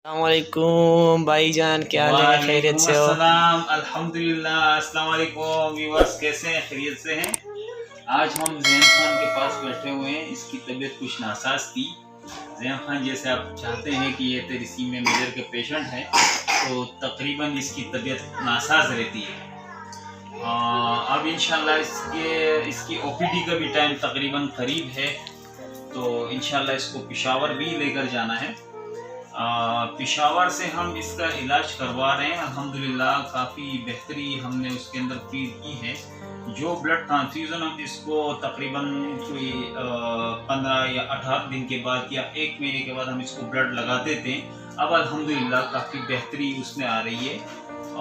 अस्सलामुअलैकुम भाईजान, क्या हाल है? खैरियत से हो? वालेकुम अल्हम्दुलिल्लाह। अस्सलाम वालेकुम व्यूअर्स, कैसे हैं? खैरियत से हैं? आज हम जैन खान के पास बैठे हुए हैं। इसकी तबीयत कुछ नासाज थी। जैन खान, जैसे आप चाहते हैं कि ये थैलेसीमिया मेजर के पेशेंट हैं, तो तकरीबन इसकी तबीयत नासाज रहती है। अब इंशाल्लाह इसकी ओपीडी का भी टाइम तकरीबन करीब है, तो इंशाल्लाह इसको पेशावर भी लेकर जाना है। पेशावर से हम इसका इलाज करवा रहे हैं। अल्हम्दुलिल्लाह काफ़ी बेहतरी हमने उसके अंदर फील की है। जो ब्लड ट्रांसफ्यूज़न हम इसको तकरीबन कोई 15 या 18 दिन के बाद या 1 महीने के बाद हम इसको ब्लड लगाते थे। अब अल्हम्दुलिल्लाह काफ़ी बेहतरी उसमें आ रही है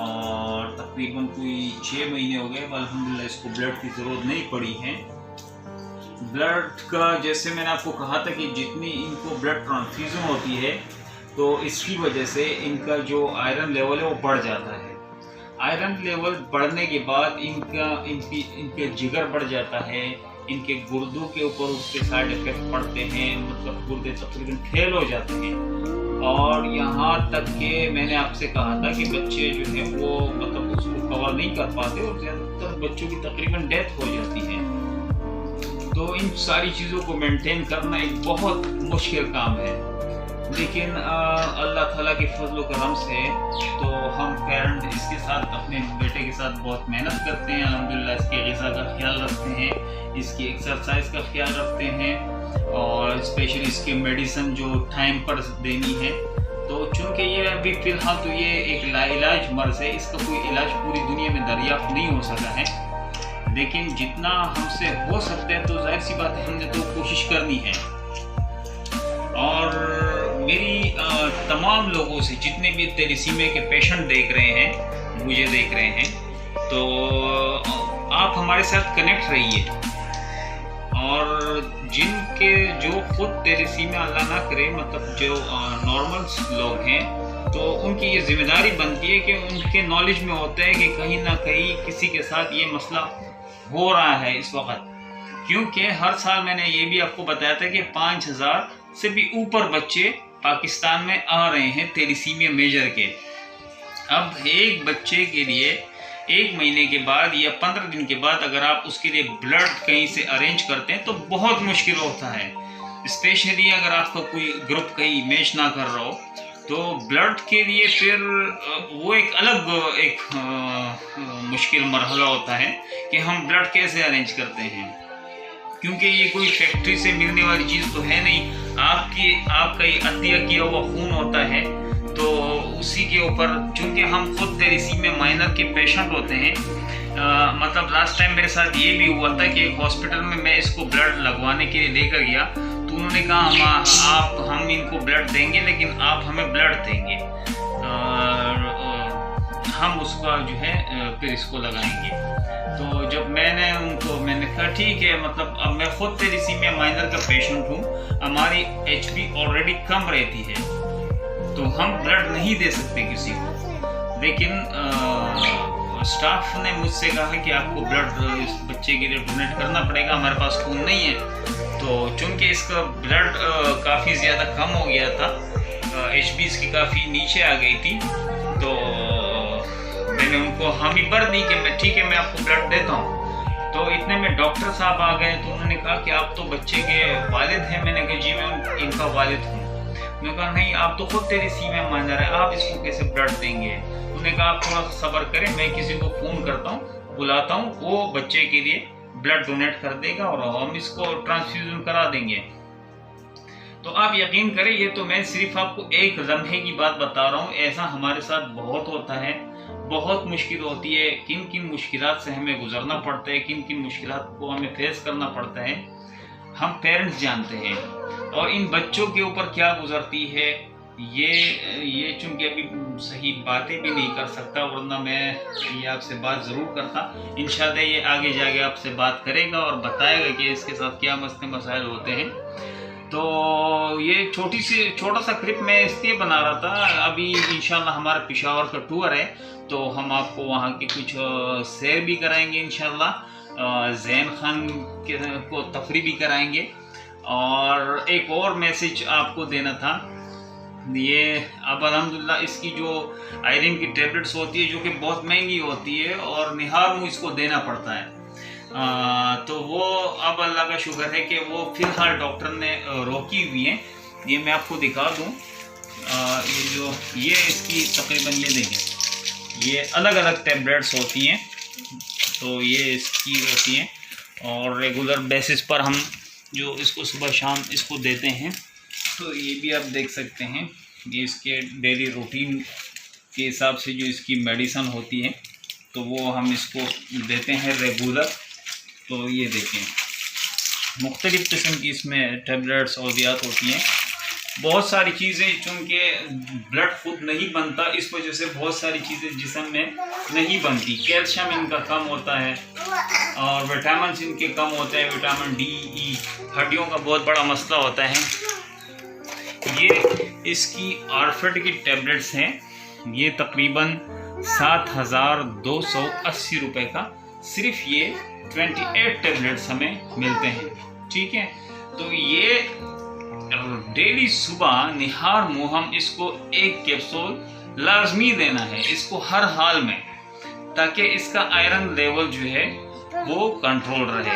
और तकरीबन कोई 6 महीने हो गए। अब अल्हम्दुलिल्लाह इसको ब्लड की ज़रूरत नहीं पड़ी है। ब्लड का, जैसे मैंने आपको कहा था कि जितनी इनको ब्लड ट्रांसफ्यूज़न होती है, तो इसकी वजह से इनका जो आयरन लेवल है वो बढ़ जाता है। आयरन लेवल बढ़ने के बाद इनके जिगर बढ़ जाता है, इनके गुर्दों के ऊपर उसके साइड इफेक्ट पड़ते हैं, मतलब गुर्दे तकरीबन फेल हो जाते हैं। और यहाँ तक कि मैंने आपसे कहा था कि बच्चे जो है वो मतलब उसको कवर नहीं कर पाते और ज़्यादातर बच्चों की तकरीबन डेथ हो जाती है। तो इन सारी चीज़ों को मेंटेन करना एक बहुत मुश्किल काम है, लेकिन अल्लाह ताला के फजल करम से तो हम पेरेंट इसके साथ, अपने बेटे के साथ बहुत मेहनत करते हैं। अल्हम्दुलिल्लाह इसकी ग़िज़ा का ख्याल रखते हैं, इसकी एक्सरसाइज का ख्याल रखते हैं और स्पेशली इसकी मेडिसिन जो टाइम पर देनी है। तो चूँकि ये अभी फ़िलहाल तो ये एक लाइलाज मर्ज़ है, इसका कोई इलाज पूरी दुनिया में दरियाफ़्त नहीं हो सका है, लेकिन जितना हमसे हो सकता है तो ज़ाहिर सी बात है हमने तो कोशिश करनी है। और मेरी तमाम लोगों से, जितने भी थैलेसीमिया के पेशेंट देख रहे हैं, मुझे देख रहे हैं, तो आप हमारे साथ कनेक्ट रहिए। और जिनके जो खुद थैलेसीमिया अल्लाह ना करे, मतलब जो नॉर्मल लोग हैं, तो उनकी ये जिम्मेदारी बनती है कि उनके नॉलेज में होता है कि कहीं ना कहीं किसी के साथ ये मसला हो रहा है इस वक्त। क्योंकि हर साल मैंने ये भी आपको बताया था कि 5000 से भी ऊपर बच्चे पाकिस्तान में आ रहे हैं थैलेसीमिया मेजर के। अब एक बच्चे के लिए 1 महीने के बाद या 15 दिन के बाद अगर आप उसके लिए ब्लड कहीं से अरेंज करते हैं तो बहुत मुश्किल होता है, स्पेशली अगर आपका कोई ग्रुप कहीं मैच ना कर रहा हो, तो ब्लड के लिए फिर वो एक अलग मुश्किल मरहला होता है कि हम ब्लड कैसे अरेंज करते हैं। क्योंकि ये कोई फैक्ट्री से मिलने वाली चीज़ तो है नहीं, आपका ये अतिया किया हुआ खून होता है, तो उसी के ऊपर, चूँकि हम खुद थैलेसीमिया माइनर के पेशेंट होते हैं, मतलब लास्ट टाइम मेरे साथ ये भी हुआ था कि एक हॉस्पिटल में मैं इसको ब्लड लगवाने के लिए लेकर गया, तो उन्होंने कहा हम इनको ब्लड देंगे, लेकिन आप हमें ब्लड देंगे, हम उसका जो है फिर इसको लगाएंगे। तो जब मैंने कहा ठीक है, मतलब अब मैं खुद थैलेसीमिया माइनर का पेशेंट हूँ, हमारी एचबी ऑलरेडी कम रहती है, तो हम ब्लड नहीं दे सकते किसी को। लेकिन स्टाफ ने मुझसे कहा कि आपको ब्लड इस बच्चे के लिए डोनेट करना पड़ेगा, हमारे पास खून नहीं है। तो चूँकि इसका ब्लड काफ़ी ज़्यादा कम हो गया था, एचबी इसकी काफ़ी नीचे आ गई थी, तो मैंने उनको हामी भर दी कि मैं ठीक है, मैं आपको ब्लड देता हूँ। तो इतने में डॉक्टर साहब आ गए, तो उन्होंने कहा कि आप तो बच्चे के वालिद हैं। मैंने कहा जी मैं इनका वालिद हूँ। उन्होंने कहा नहीं, आप तो खुद थैलेसीमिया माइनर है, आप इसको कैसे ब्लड देंगे? उन्होंने कहा आप थोड़ा सा सब्र करें, मैं किसी को फ़ोन करता हूँ, बुलाता हूँ, वो बच्चे के लिए ब्लड डोनेट कर देगा और हम इसको ट्रांसफ्यूज़न करा देंगे। तो आप यकीन करें, ये तो मैं सिर्फ आपको एक लम्हे की बात बता रहा हूँ, ऐसा हमारे साथ बहुत होता है, बहुत मुश्किल होती है। किन किन मुश्किलात से हमें गुजरना पड़ता है, किन किन मुश्किलात को हमें फेस करना पड़ता है, हम पेरेंट्स जानते हैं। और इन बच्चों के ऊपर क्या गुजरती है, ये चूँकि अभी सही बातें भी नहीं कर सकता, वरना मैं ये आपसे बात ज़रूर करता। इंशाल्लाह ये आगे जाके आपसे बात करेगा और बताएगा कि इसके साथ क्या मसले मसाइल होते हैं। तो ये छोटा सा क्लिप मैं इसलिए बना रहा था। अभी इंशाल्लाह हमारा पेशावर का टूर है, तो हम आपको वहाँ के कुछ सैर भी कराएंगे इंशाल्लाह, जैन खान को तफरी भी कराएंगे। और एक और मैसेज आपको देना था, ये अब अल्हम्दुलिल्लाह इसकी जो आयरन की टेबलेट्स होती है जो कि बहुत महंगी होती है और निहार मुँह इसको देना पड़ता है, तो वो अब अल्लाह का शुक्र है कि वो फ़िलहाल डॉक्टर ने रोकी हुई है। ये मैं आपको दिखा दूँ, ये इसकी तकरीबन ये देखें, ये अलग अलग टेबलेट्स होती हैं, तो ये इसकी होती हैं और रेगुलर बेसिस पर हम जो इसको सुबह शाम इसको देते हैं। तो ये भी आप देख सकते हैं, ये इसके डेली रूटीन के हिसाब से जो इसकी मेडिसिन होती है तो वो हम इसको देते हैं रेगुलर। तो ये देखें मुख्तलिफ़ किस्म की इसमें टेबलेट्स अद्वियात होती हैं, बहुत सारी चीज़ें, चूँकि ब्लड खुद नहीं बनता इस वजह से बहुत सारी चीज़ें जिस्म में नहीं बनती। कैल्शियम इनका कम होता है और विटामिन इनके कम होते हैं, विटामिन डी, ई, हड्डियों का बहुत बड़ा मसला होता है। ये इसकी आर्फेड की टेबलेट्स हैं, ये तकरीबन 7,280 रुपये का सिर्फ ये 28 टेबलेट्स हमें मिलते हैं, ठीक है। तो ये डेली सुबह निहार मुँह हम इसको 1 कैप्सूल लाजमी देना है इसको हर हाल में, ताकि इसका आयरन लेवल जो है वो कंट्रोल रहे।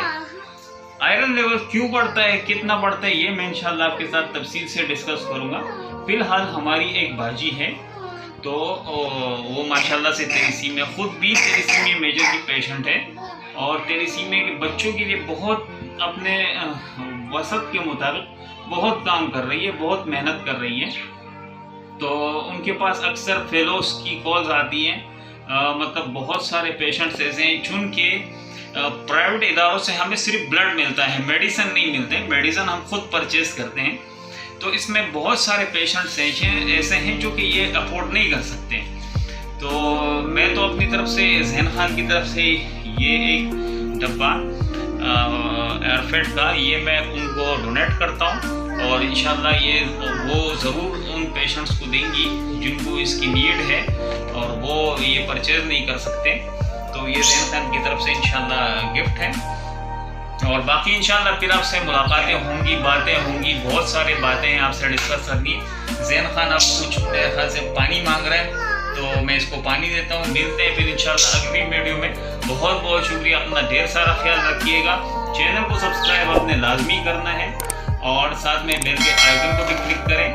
आयरन लेवल क्यों बढ़ता है, कितना बढ़ता है, ये मैं इंशाल्लाह आपके साथ तफसील से डिस्कस करूँगा। फ़िलहाल हमारी एक भाजी है, तो वो माशाल्लाह से तेलीसीमिया, खुद भी तेलीसीमिया मेजर की पेशेंट है और तेलीसीमिया के बच्चों के लिए बहुत अपने वसत के मुताबिक बहुत काम कर रही है, बहुत मेहनत कर रही है। तो उनके पास अक्सर फेलोस की कॉल्स आती हैं, मतलब बहुत सारे पेशेंट्स ऐसे हैं चुन के प्राइवेट इदारों से हमें सिर्फ ब्लड मिलता है, मेडिसिन नहीं मिलते, मेडिसिन हम खुद परचेज करते हैं। तो इसमें बहुत सारे पेशेंट्स ऐसे हैं जो कि ये अफोर्ड नहीं कर सकते। तो मैं तो अपनी तरफ से ज़ैन खान की तरफ से ये एक डब्बा एयरफेड का ये मैं उनको डोनेट करता हूँ और इंशाल्लाह ये वो ज़रूर उन पेशेंट्स को देंगी जिनको इसकी नीड है और वो ये परचेज नहीं कर सकते। तो ये ज़ैन खान की तरफ से इंशाल्लाह गिफ्ट है और बाकी इंशाल्लाह फिर आपसे मुलाकातें होंगी, बातें होंगी, बहुत सारी बातें हैं आपसे डिस्कस करनी। ज़ैन खान आप कुछ मेरे ख्याल से पानी मांग रहे हैं तो मैं इसको पानी देता हूँ। मिलते हैं फिर इंशाल्लाह अगली वीडियो में। बहुत बहुत शुक्रिया, अपना ढेर सारा ख्याल रखिएगा। चैनल को सब्सक्राइब आपने लाजमी करना है और साथ में बेल के आइकन को भी क्लिक करें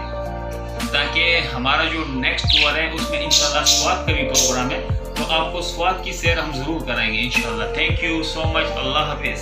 ताकि हमारा जो नेक्स्ट टूर है उसमें इंशाल्लाह स्वाद का भी प्रोग्राम है, तो आपको स्वाद की सैर हम ज़रूर कराएंगे इंशाल्लाह। थैंक यू सो मच, अल्लाह हाफिज़।